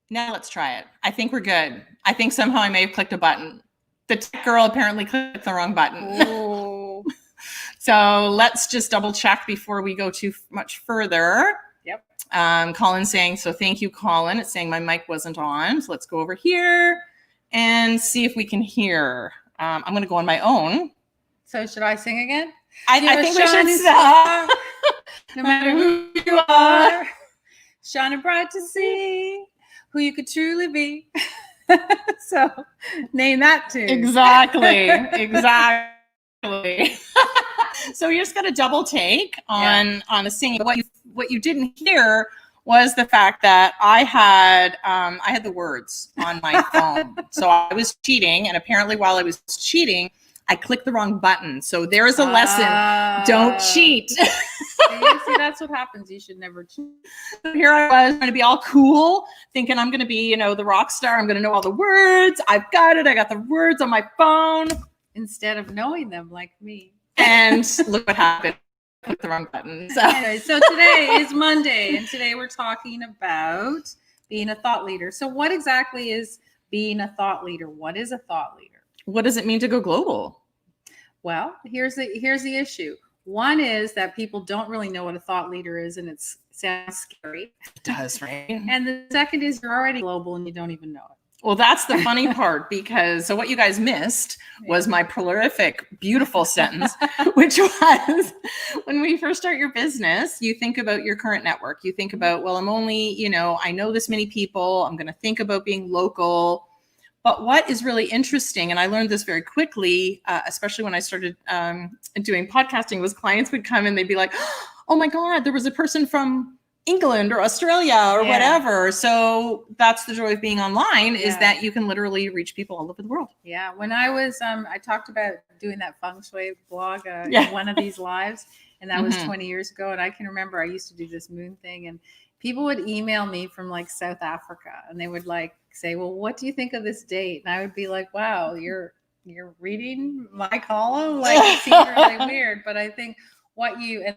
Now let's try it. I think we're good. I think somehow I may have clicked a button. The tech girl apparently clicked the wrong button. Oh. So let's just double check before we go too much further. Yep. Colin's saying, so thank you, Colin. It's saying my mic wasn't on. So let's go over here and see if we can hear. I'm going to go on my own. So should I sing again? I think we should stop. No matter who you are, shining bright to see who you could truly be. So name that tune. Exactly. So you just got a double take on the singing. What you didn't hear was the fact that I had the words on my phone. So I was cheating, and apparently while I was cheating, I clicked the wrong button. So there is a lesson. Don't cheat. See, that's what happens. You should never cheat. So here I was trying to be all cool, thinking I'm going to be, the rock star. I'm going to know all the words. I've got it. I got the words on my phone. Instead of knowing them like me. And look what happened. I clicked the wrong button. So. Anyway, so today is Monday, and today we're talking about being a thought leader. So what exactly is being a thought leader? What is a thought leader? What does it mean to go global? Well, here's the issue. One is that people don't really know what a thought leader is, and it sounds scary. It does, right? And the second is you're already global and you don't even know it. Well, that's the funny part, because so what you guys missed was my prolific, beautiful sentence, which was when we first start your business, you think about your current network. You think about, well, I'm only, I know this many people. I'm going to think about being local. But what is really interesting, and I learned this very quickly, especially when I started doing podcasting, was clients would come and they'd be like, oh my God, there was a person from England or Australia or whatever. So that's the joy of being online, is that you can literally reach people all over the world. Yeah. When I was, I talked about doing that feng shui blog in one of these lives, and that was 20 years ago. And I can remember I used to do this moon thing, and people would email me from like South Africa, and they would like say, well, what do you think of this date? And I would be like, wow, you're reading my column? Like, it seems really weird. But I think and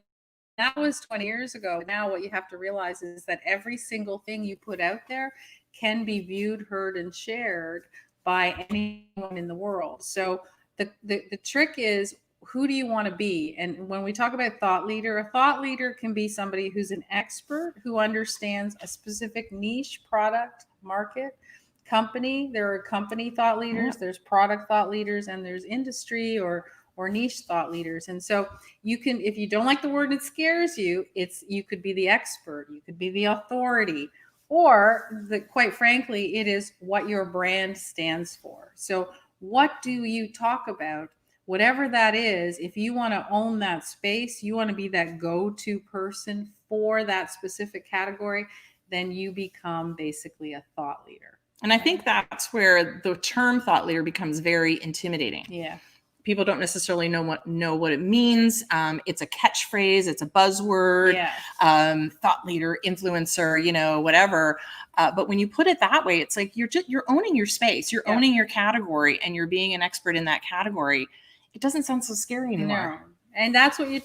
that was 20 years ago. Now what you have to realize is that every single thing you put out there can be viewed, heard, and shared by anyone in the world. So the trick is, who do you want to be? And when we talk about thought leader, a thought leader can be somebody who's an expert, who understands a specific niche, product, market, company. There are company thought leaders, there's product thought leaders, and there's industry or niche thought leaders. And so you can, if you don't like the word, it scares you, you could be the expert, you could be the authority, or quite frankly, it is what your brand stands for. So what do you talk about? Whatever that is, if you want to own that space, you want to be that go-to person for that specific category, then you become basically a thought leader. And I think that's where the term thought leader becomes very intimidating. Yeah. People don't necessarily know what it means. It's a catchphrase. It's a buzzword. Yeah. Thought leader, influencer, whatever. But when you put it that way, it's like you're owning your space. You're owning your category, and you're being an expert in that category. It doesn't sound so scary anymore. No. And that's what you're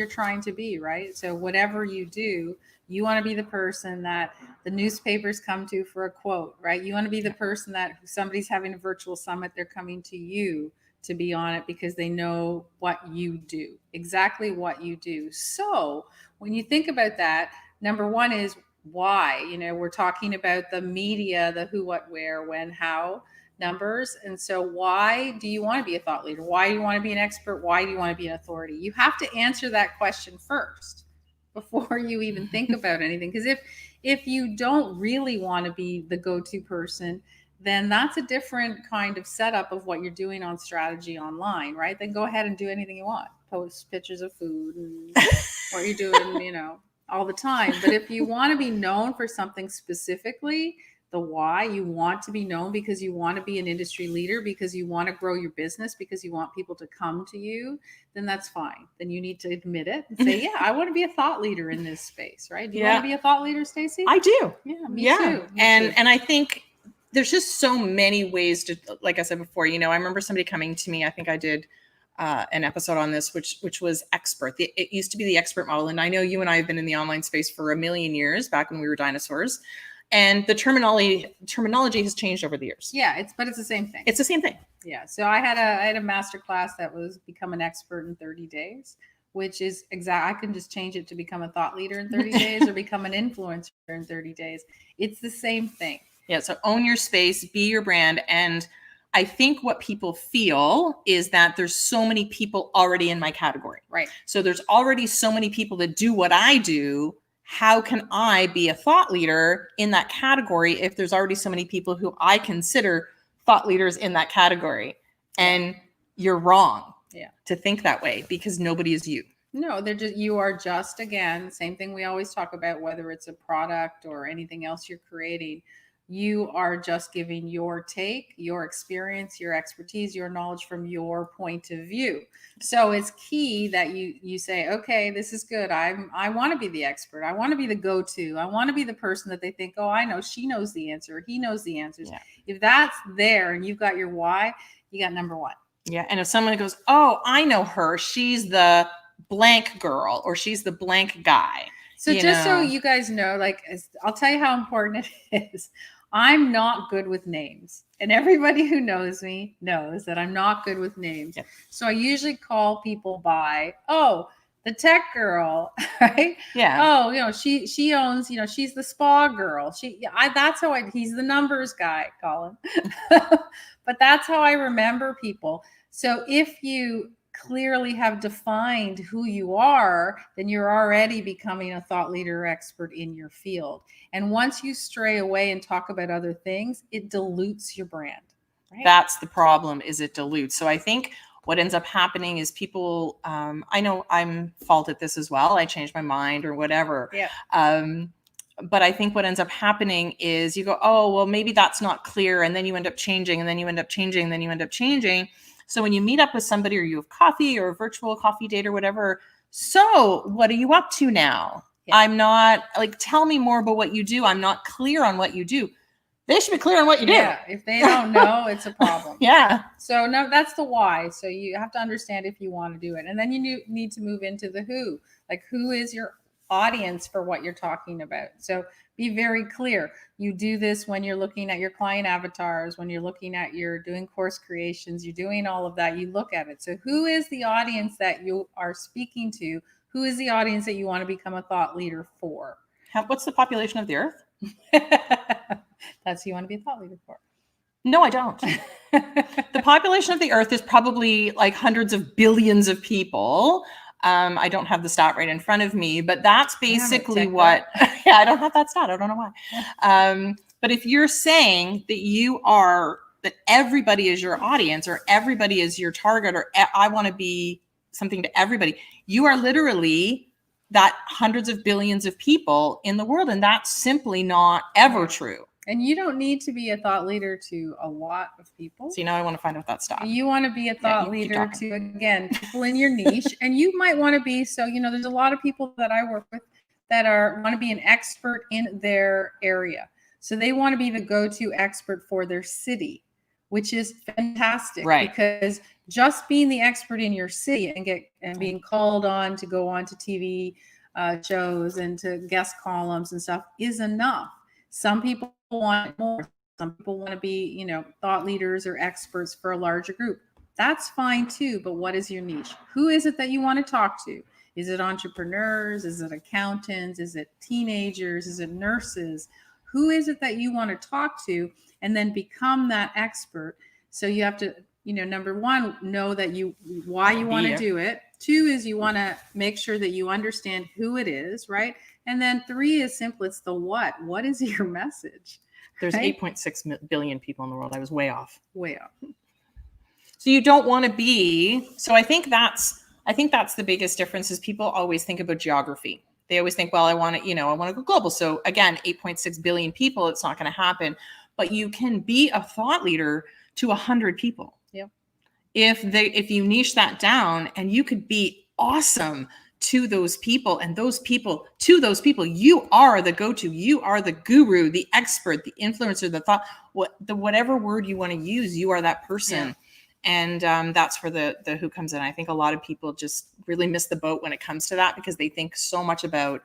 trying to be, right? So whatever you do, you want to be the person that the newspapers come to for a quote, right? You want to be the person that somebody's having a virtual summit, they're coming to you to be on it because they know what you do, exactly what you do. So when you think about that, number one is why. We're talking about the media, the who, what, where, when, how numbers. And so why do you want to be a thought leader? Why do you want to be an expert? Why do you want to be an authority? You have to answer that question first before you even think about anything. Because if you don't really want to be the go-to person, then that's a different kind of setup of what you're doing on strategy online, right? Then go ahead and do anything you want. Post pictures of food and what you're doing, all the time. But if you want to be known for something specifically, the why, you want to be known because you want to be an industry leader, because you want to grow your business, because you want people to come to you, then that's fine. Then you need to admit it and say, yeah, I want to be a thought leader in this space, right? Do you want to be a thought leader, Stacey? I do. Yeah, me too. And I think there's just so many ways to, like I said before, I remember somebody coming to me, I think I did an episode on this, which was expert. It used to be the expert model. And I know you and I have been in the online space for a million years, back when we were dinosaurs. And the terminology has changed over the years. Yeah, but it's the same thing. It's the same thing. Yeah. So I had a master class that was become an expert in 30 days, which is I can just change it to become a thought leader in 30 days or become an influencer in 30 days. It's the same thing. Yeah. So own your space, be your brand. And I think what people feel is that there's so many people already in my category. Right. So there's already so many people that do what I do. How can I be a thought leader in that category if there's already so many people who I consider thought leaders in that category? And you're wrong to think that way, because nobody is you. No, you are just, again, same thing we always talk about, whether it's a product or anything else you're creating. You are just giving your take, your experience, your expertise, your knowledge from your point of view. So it's key that you say, okay, this is good. I want to be the expert. I want to be the go-to. I want to be the person that they think, oh, I know, she knows the answer. He knows the answers. Yeah. If that's there and you've got your why, you got number one. Yeah. And if someone goes, oh, I know her, she's the blank girl or she's the blank guy. So so you guys know, like, I'll tell you how important it is. I'm not good with names, and everybody who knows me knows that I'm not good with names. Yep. So I usually call people by, oh, the tech girl, right? Yeah. Oh, she owns, she's the spa girl. That's how he's the numbers guy, Colin. But that's how I remember people. So if you clearly have defined who you are, then you're already becoming a thought leader expert in your field. And once you stray away and talk about other things, it dilutes your brand. Right? That's the problem, is it dilutes. So I think what ends up happening is people, I know I'm fault at this as well. I changed my mind or whatever. Yeah. But I think what ends up happening is you go, oh, well, maybe that's not clear. And then you end up changing, and then you end up changing, and then you end up changing. So when you meet up with somebody or you have coffee or a virtual coffee date or whatever, so what are you up to now? Yeah. I'm not like, tell me more about what you do. I'm not clear on what you do. They should be clear on what you do. Yeah. If they don't know, it's a problem. Yeah. So no, that's the why. So you have to understand if you want to do it. And then you need to move into the who. Like, who is your audience for what you're talking about? So be very clear. You do this when you're looking at your client avatars, when you're looking at you're doing course creations, you're doing all of that. You look at it. So who is the audience that you are speaking to? Who is the audience that you want to become a thought leader for? What's the population of the earth? That's who you want to be a thought leader for. No, I don't. The population of the earth is probably like hundreds of billions of people. I don't have the stat right in front of me, but that's basically what, yeah, I don't have that stat. I don't know why. But if you're saying that that everybody is your audience or everybody is your target, or I want to be something to everybody, you are literally that hundreds of billions of people in the world. And that's simply not ever true. And you don't need to be a thought leader to a lot of people. See, now I want to find out that stuff. You want to be a thought leader to, again, people in your niche. And you might want to be, so, there's a lot of people that I work with that want to be an expert in their area. So they want to be the go-to expert for their city, which is fantastic. Right. Because just being the expert in your city and being called on to go on to TV shows and to guest columns and stuff is enough. Some people want more. Some people want to be, thought leaders or experts for a larger group. That's fine too. But what is your niche? Who is it that you want to talk to? Is it entrepreneurs? Is it accountants? Is it teenagers? Is it nurses? Who is it that you want to talk to, and then become that expert? So you have to, number one, know that why you want to do it. 2 is you want to make sure that you understand who it is, right? And then 3 is simple. It's the what. What is your message? There's 8.6 billion people in the world. I was way off. Way off. So you don't want to be. So I think that's the biggest difference. Is people always think about geography. They always think, well, I want to go global. So again, 8.6 billion people. It's not going to happen. But you can be a thought leader to 100 people. Yeah. If you niche that down, and you could be awesome to those people, and those people to those people, you are the go-to, you are the guru, the expert, the influencer, the thought, whatever word you want to use, you are that person. Yeah. And that's where the who comes in. I think a lot of people just really miss the boat when it comes to that, because they think so much about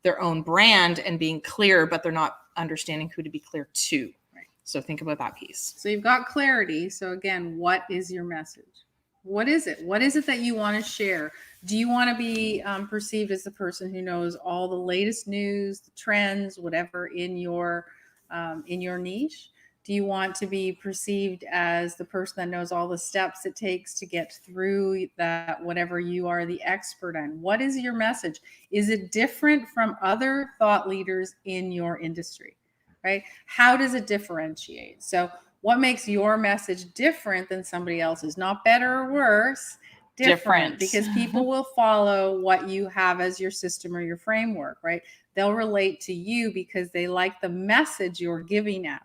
their own brand and being clear, but they're not understanding who to be clear to. Right. So think about that piece. So you've got clarity. So again, what is your message? What is it? What is it that you want to share? Do you want to be perceived as the person who knows all the latest news, the trends, whatever in your niche? Do you want to be perceived as the person that knows all the steps it takes to get through that, whatever you are the expert on? What is your message? Is it different from other thought leaders in your industry, right? How does it differentiate? So what makes your message different than somebody else's? Not better or worse, different. Because people will follow what you have as your system or your framework, right? They'll relate to you because they like the message you're giving out.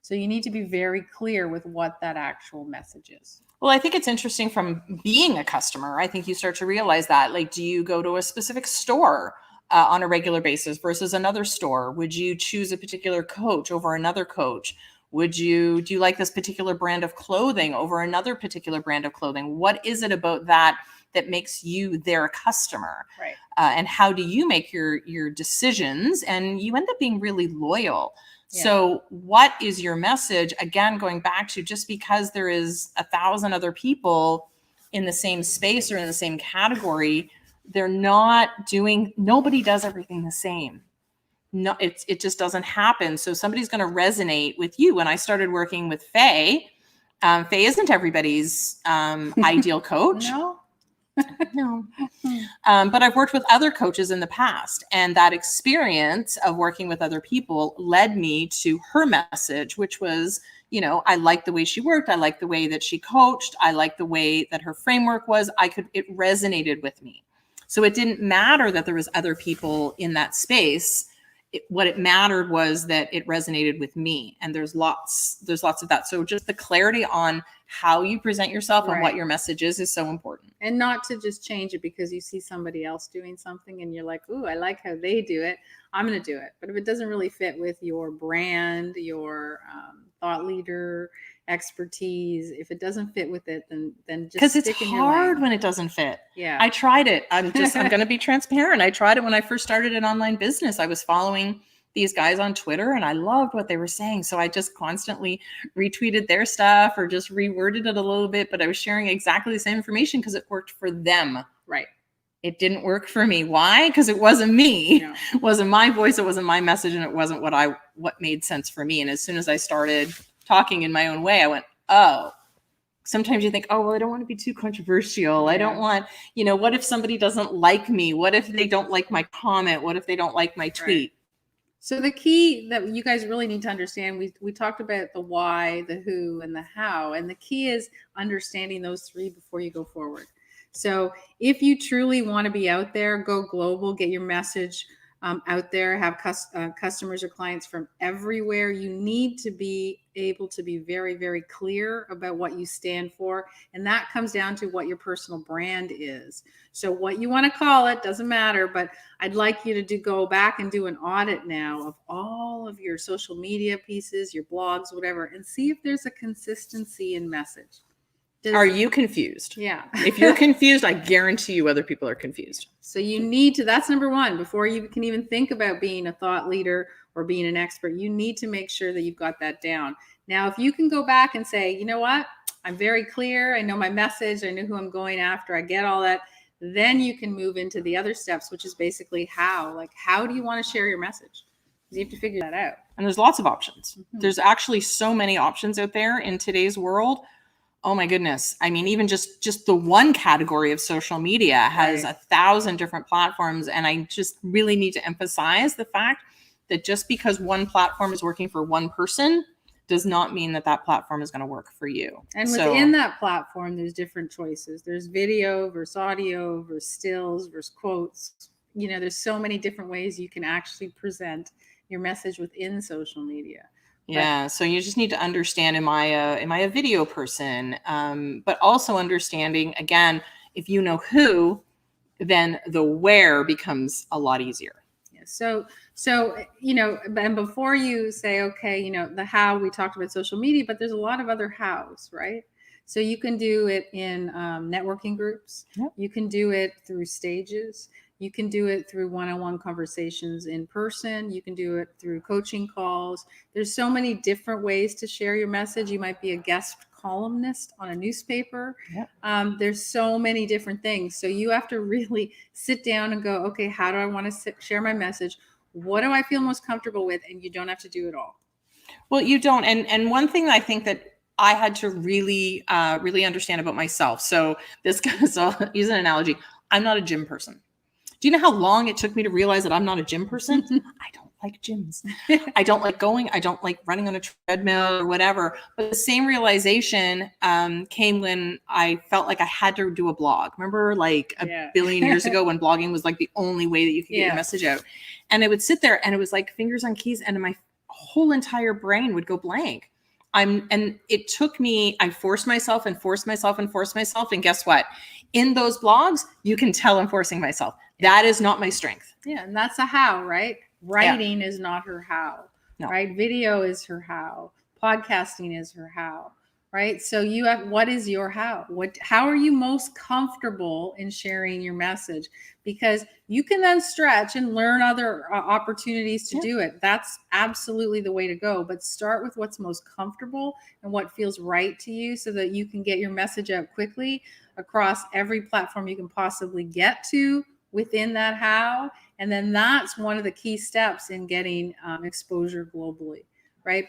So you need to be very clear with what that actual message is. Well, I think it's interesting from being a customer. I think you start to realize that, like, do you go to a specific store on a regular basis versus another store? Would you choose a particular coach over another coach? Do you like this particular brand of clothing over another particular brand of clothing? What is it about that makes you their customer? Right. And how do you make your decisions? And you end up being really loyal. Yeah. So what is your message? Again, going back to, just because there is 1,000 other people in the same space or in the same category, nobody does everything the same. No, it just doesn't happen. So somebody's going to resonate with you. When I started working with Faye, Faye isn't everybody's ideal coach. No. But I've worked with other coaches in the past, and that experience of working with other people led me to her message, which was, I liked the way she worked. I liked the way that she coached. I liked the way that her framework was. It resonated with me. So it didn't matter that there was other people in that space. What it mattered was that it resonated with me, and there's lots of that. So just the clarity on how you present yourself and what your message is so important. And not to just change it because you see somebody else doing something and you're like, ooh, I like how they do it, I'm going to do it. But if it doesn't really fit with your brand, your thought leader expertise, if it doesn't fit with it, then just because it's hard when it doesn't fit. Yeah, I tried it. I'm going to be transparent. I tried it when I first started an online business. I was following these guys on Twitter and I loved what they were saying. So I just constantly retweeted their stuff or just reworded it a little bit, but I was sharing exactly the same information because it worked for them. Right. It didn't work for me. Why? Because it wasn't me. No. It wasn't my voice. It wasn't my message. And it wasn't what made sense for me. And as soon as I started talking in my own way, I went, oh, sometimes you think, oh, well, I don't want to be too controversial. I don't want, what if somebody doesn't like me? What if they don't like my comment? What if they don't like my tweet? Right. So the key that you guys really need to understand, we talked about the why, the who, and the how. And the key is understanding those three before you go forward. So if you truly want to be out there, go global, get your message out there, have customers or clients from everywhere, you need to be able to be very, very clear about what you stand for. And that comes down to what your personal brand is. So what you want to call it doesn't matter, but I'd like you to go back and do an audit now of all of your social media pieces, your blogs, whatever, and see if there's a consistency in message. Are you confused? Yeah. If you're confused, I guarantee you other people are confused. So you need to, that's number one, before you can even think about being a thought leader or being an expert, you need to make sure that you've got that down. Now, if you can go back and say, you know what, I'm very clear. I know my message. I know who I'm going after. I get all that. Then you can move into the other steps, which is basically how do you want to share your message? You have to figure that out. And there's lots of options. Mm-hmm. There's actually so many options out there in today's world. Oh my goodness. I mean, even just the one category of social media has 1,000 different platforms. And I just really need to emphasize the fact that just because one platform is working for one person does not mean that platform is going to work for you. And within that platform, there's different choices. There's video versus audio versus stills versus quotes. There's so many different ways you can actually present your message within social media. Yeah. So you just need to understand, am I a video person? But also understanding, again, if you know who, then the where becomes a lot easier. Yeah. So, and before you say, okay, the how, we talked about social media, but there's a lot of other hows, right? So you can do it in networking groups. Yep. You can do it through stages. You can do it through one-on-one conversations in person. You can do it through coaching calls. There's so many different ways to share your message. You might be a guest columnist on a newspaper. Yep. There's so many different things. So you have to really sit down and go, okay, how do I want to share my message? What do I feel most comfortable with? And you don't have to do it all. Well, you don't. And one thing that I think that I had to really, really understand about myself. So this goes, I'll use an analogy. I'm not a gym person. Do you know how long it took me to realize that I'm not a gym person? I don't like gyms. I don't like going. I don't like running on a treadmill or whatever. But the same realization came when I felt like I had to do a blog. Remember like a billion years ago when blogging was like the only way that you could get your message out. And it would sit there and it was like fingers on keys and my whole entire brain would go blank. And it took me, I forced myself. And guess what? In those blogs, you can tell I'm forcing myself. That is not my strength. Yeah. And that's a how, right? Writing is not her how, right? Video is her how. Podcasting is her how, right? So you have, what is your how? How are you most comfortable in sharing your message? Because you can then stretch and learn other opportunities to do it. That's absolutely the way to go. But start with what's most comfortable and what feels right to you so that you can get your message out quickly across every platform you can possibly get to within that how. And then that's one of the key steps in getting exposure globally, right?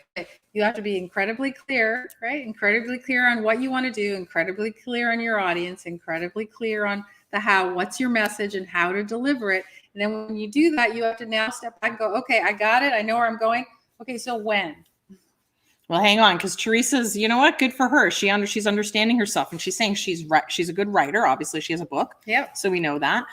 You have to be incredibly clear, right? Incredibly clear on what you want to do, incredibly clear on your audience, incredibly clear on the how, what's your message and how to deliver it. And then when you do that, you have to now step back and go, okay, I got it. I know where I'm going. Okay, so when? Well, hang on, because Teresa's, you know what? Good for her. She's understanding herself, and she's saying she's a good writer. Obviously, she has a book. Yep. So we know that.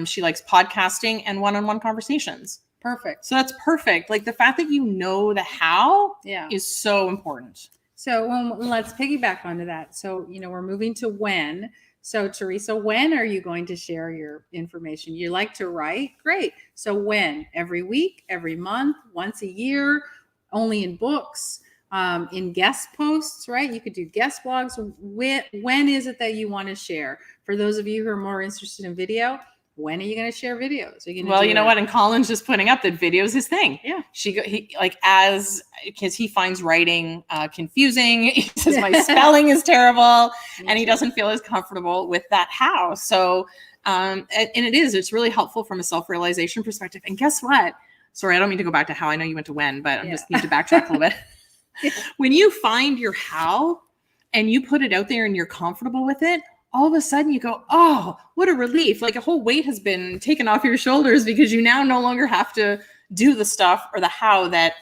She likes podcasting and one-on-one conversations. Perfect. So that's perfect. Like the fact that you know the how is so important. So let's piggyback onto that. So, we're moving to when. So Teresa, when are you going to share your information? You like to write? Great. So when? Every week, every month, once a year, only in books, in guest posts, right? You could do guest blogs. When is it that you want to share? For those of you who are more interested in video, when are you going to share videos? Well, you know what? And Colin's just putting up that video is his thing. Yeah. Because he finds writing confusing. He says my spelling is terrible and he doesn't feel as comfortable with that how. So, and it's really helpful from a self-realization perspective. And guess what? Sorry, I don't mean to go back to how. I know you went to when, but I just need to backtrack a little bit. When you find your how and you put it out there and you're comfortable with it, all of a sudden you go, oh, what a relief. Like a whole weight has been taken off your shoulders because you now no longer have to do the stuff or the how that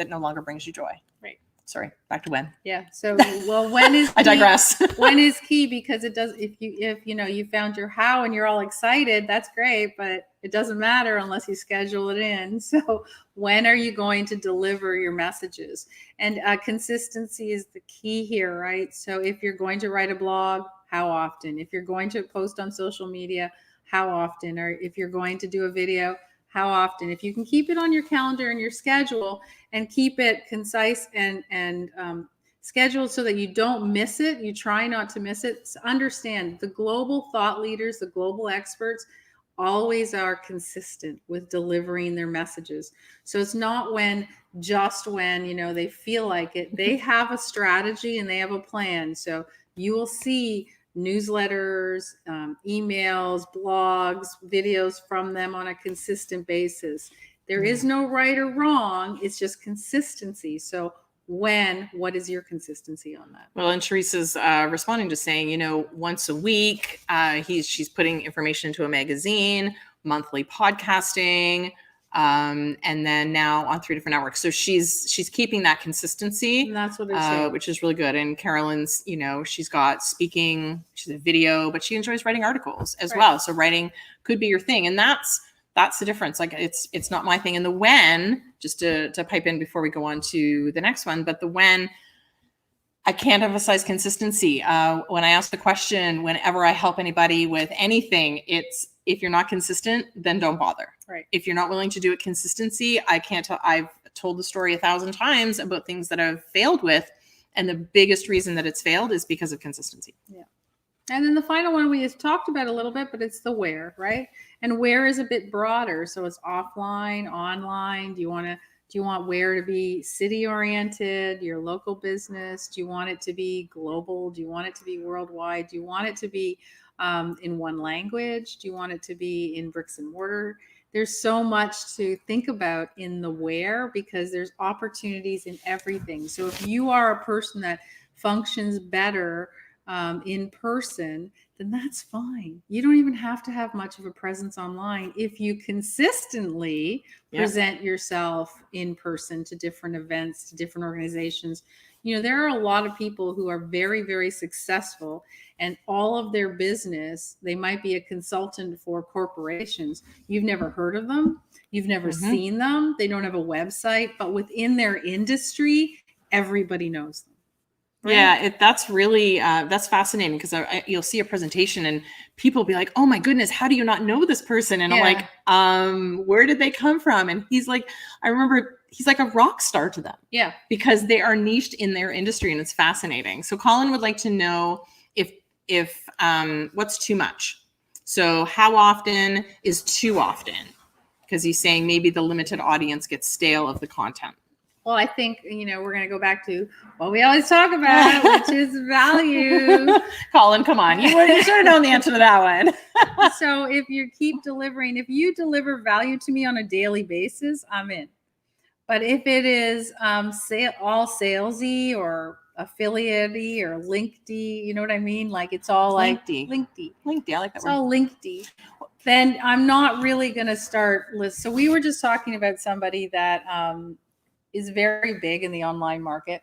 no longer brings you joy. Right. Sorry, back to when. Yeah. So, well, when is key. I digress. When is key because it does, if you found your how and you're all excited, that's great, but it doesn't matter unless you schedule it in. So when are you going to deliver your messages? And consistency is the key here, right? So if you're going to write a blog, how often? If you're going to post on social media, how often? Or if you're going to do a video, how often? If you can keep it on your calendar and your schedule and keep it concise and scheduled so that you don't miss it, you try not to miss it. Understand the global thought leaders, the global experts always are consistent with delivering their messages. So it's not when they feel like it. They have a strategy and they have a plan. So you will see newsletters, emails, blogs, videos from them on a consistent basis. There is no right or wrong. It's just consistency. So what is your consistency on that? Well, and Teresa's responding to saying, once a week, she's putting information into a magazine, monthly podcasting, and then now on 3 different networks. So she's keeping that consistency. And that's what it's which is really good. And Carolyn's, she's got speaking, she's a video, but she enjoys writing articles as well. So writing could be your thing. And that's the difference. Like it's not my thing. And the when, just to pipe in before we go on to the next one, but the when, I can't emphasize consistency. When I ask the question, whenever I help anybody with anything, it's, if you're not consistent, then don't bother. Right. If you're not willing to do it consistency, I can't tell. I've told the story 1,000 times about things that I've failed with. And the biggest reason that it's failed is because of consistency. Yeah. And then the final one we just talked about a little bit, but it's the where, right? And where is a bit broader. So it's offline, online. Do you want where to be city oriented, your local business? Do you want it to be global? Do you want it to be worldwide? Do you want it to be in one language? Do you want it to be in bricks and mortar? There's so much to think about in the where, because there's opportunities in everything. So if you are a person that functions better in person, then that's fine. You don't even have to have much of a presence online if you consistently present yourself in person to different events, to different organizations. There are a lot of people who are very, very successful, and all of their business, they might be a consultant for corporations. You've never heard of them. You've never seen them. They don't have a website, but within their industry, everybody knows them. Right? Yeah, that's really that's fascinating, because you'll see a presentation and people will be like, "Oh my goodness, how do you not know this person?" And I'm like, "Where did they come from?" And he's like, I remember he's like a rock star to them. Yeah, because they are niched in their industry, and it's fascinating. So Colin would like to know if what's too much. So how often is too often? Because he's saying maybe the limited audience gets stale of the content. Well, I think, we're going to go back to what we always talk about, which is value. Colin, come on. You should have known the answer to that one. So if you you deliver value to me on a daily basis, I'm in. But if it is all salesy or affiliate-y or linkedy, you know what I mean? Like it's all like linkedy. I like that it's word. All linkedy. Then I'm not really going to start list. So we were just talking about somebody that is very big in the online market.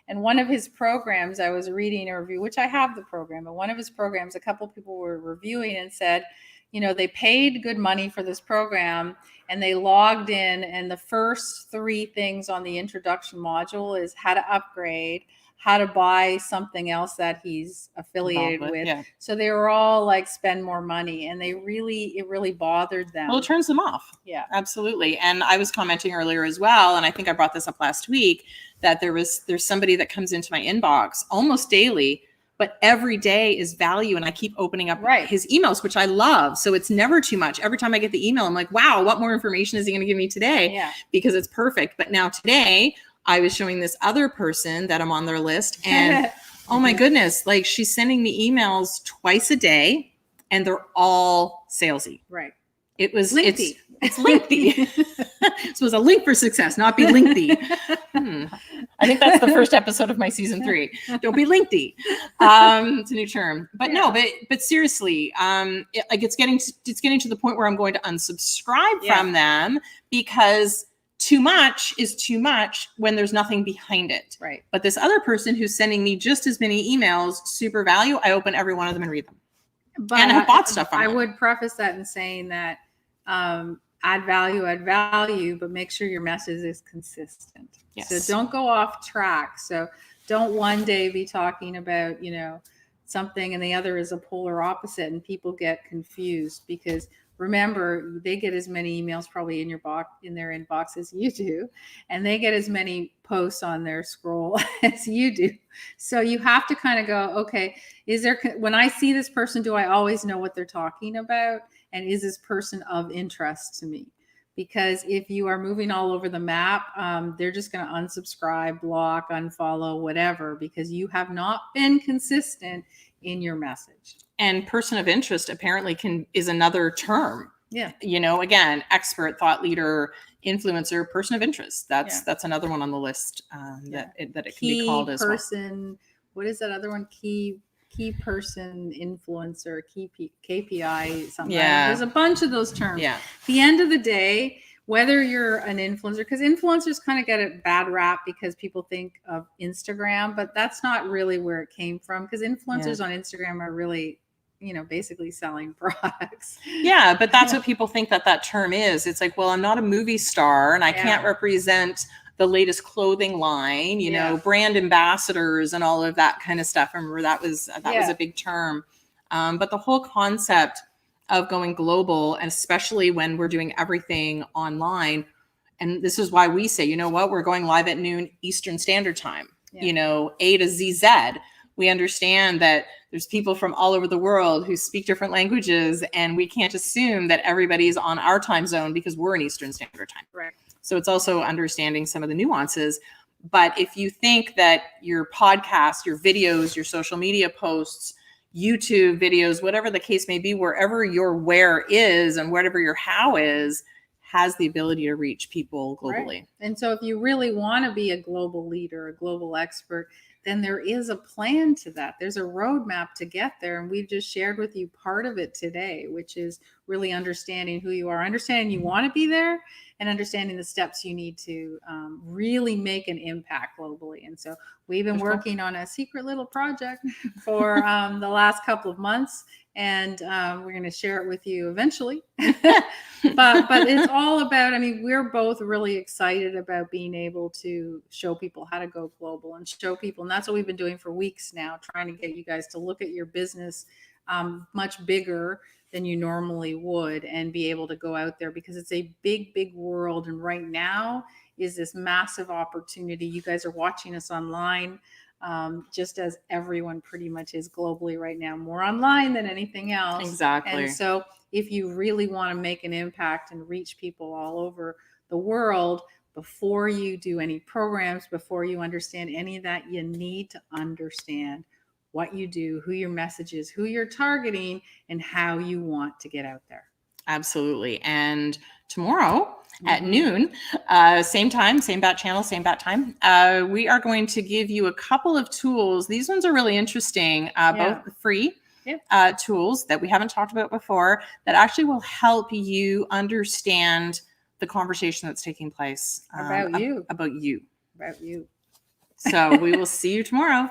And one of his programs, I was reading a review, which I have the program, but one of his programs, a couple of people were reviewing and said, they paid good money for this program and they logged in, and the first 3 things on the introduction module is how to upgrade, how to buy something else that he's affiliated with. Yeah. So they were all like, spend more money, and it really bothered them. Well, it turns them off. Yeah, absolutely. And I was commenting earlier as well, and I think I brought this up last week, that there's somebody that comes into my inbox almost daily, but every day is value, and I keep opening up his emails, which I love. So it's never too much. Every time I get the email, I'm like, wow, what more information is he going to give me today? Yeah. Because it's perfect. But now today, I was showing this other person that I'm on their list, and oh my goodness, like she's sending me emails twice a day, and they're all salesy. Right. It was Linkedy. It's Linkedy. So it was a link for success, not be Linkedy. I think that's the first episode of my season 3. Don't be Linkedy. It's a new term, but no, but seriously, it's getting to the point where I'm going to unsubscribe from them, because too much is too much when there's nothing behind it. Right. But this other person who's sending me just as many emails, super value, I open every one of them and read them. But and I have bought stuff from them. I would preface that in saying that add value, but make sure your message is consistent. Yes. So don't go off track. So don't one day be talking about, something and the other is a polar opposite, and people get confused, because remember, they get as many emails probably in their inbox as you do, and they get as many posts on their scroll as you do. So you have to kind of go, okay, when I see this person, do I always know what they're talking about? And is this person of interest to me? Because if you are moving all over the map, they're just going to unsubscribe, block, unfollow, whatever, because you have not been consistent in your message. And person of interest apparently is another term. Yeah. Again, expert, thought leader, influencer, person of interest. That's another one on the list that it can be called as person. What is that other one? Key person, influencer, KPI, something. Yeah. There's a bunch of those terms. Yeah. At the end of the day, whether you're an influencer, because influencers kind of get a bad rap because people think of Instagram, but that's not really where it came from, because influencers on Instagram are really, basically selling products. Yeah, but that's what people think that term is. It's like, well, I'm not a movie star and I can't represent the latest clothing line, brand ambassadors and all of that kind of stuff. I remember that was a big term. But the whole concept of going global, and especially when we're doing everything online, and this is why we say, we're going live at noon Eastern Standard Time. you know, A to ZZ. We understand that there's people from all over the world who speak different languages, and we can't assume that everybody's on our time zone because we're in Eastern Standard Time. Right. So it's also understanding some of the nuances. But if you think that your podcast, your videos, your social media posts, YouTube videos, whatever the case may be, wherever your where is and whatever your how is, has the ability to reach people globally. Right. And so if you really want to be a global leader, a global expert, then there is a plan to that. There's a roadmap to get there. And we've just shared with you part of it today, which is really understanding who you are, understanding you want to be there, and understanding the steps you need to really make an impact globally. And so we've been working on a secret little project for the last couple of months, and we're going to share it with you eventually. but it's all about, I mean, we're both really excited about being able to show people how to go global and show people. And that's what we've been doing for weeks now, trying to get you guys to look at your business much bigger than you normally would and be able to go out there, because it's a big, big world. And right now is this massive opportunity. You guys are watching us online, just as everyone pretty much is globally right now, more online than anything else. Exactly. And so if you really want to make an impact and reach people all over the world, before you do any programs, before you understand any of that, you need to understand what you do, who your message is, who you're targeting, and how you want to get out there. Absolutely. And tomorrow at noon, same time, same bat channel, same bat time, we are going to give you a couple of tools. These ones are really interesting, both free tools that we haven't talked about before, that actually will help you understand the conversation that's taking place about you. About you. About you. So we will see you tomorrow.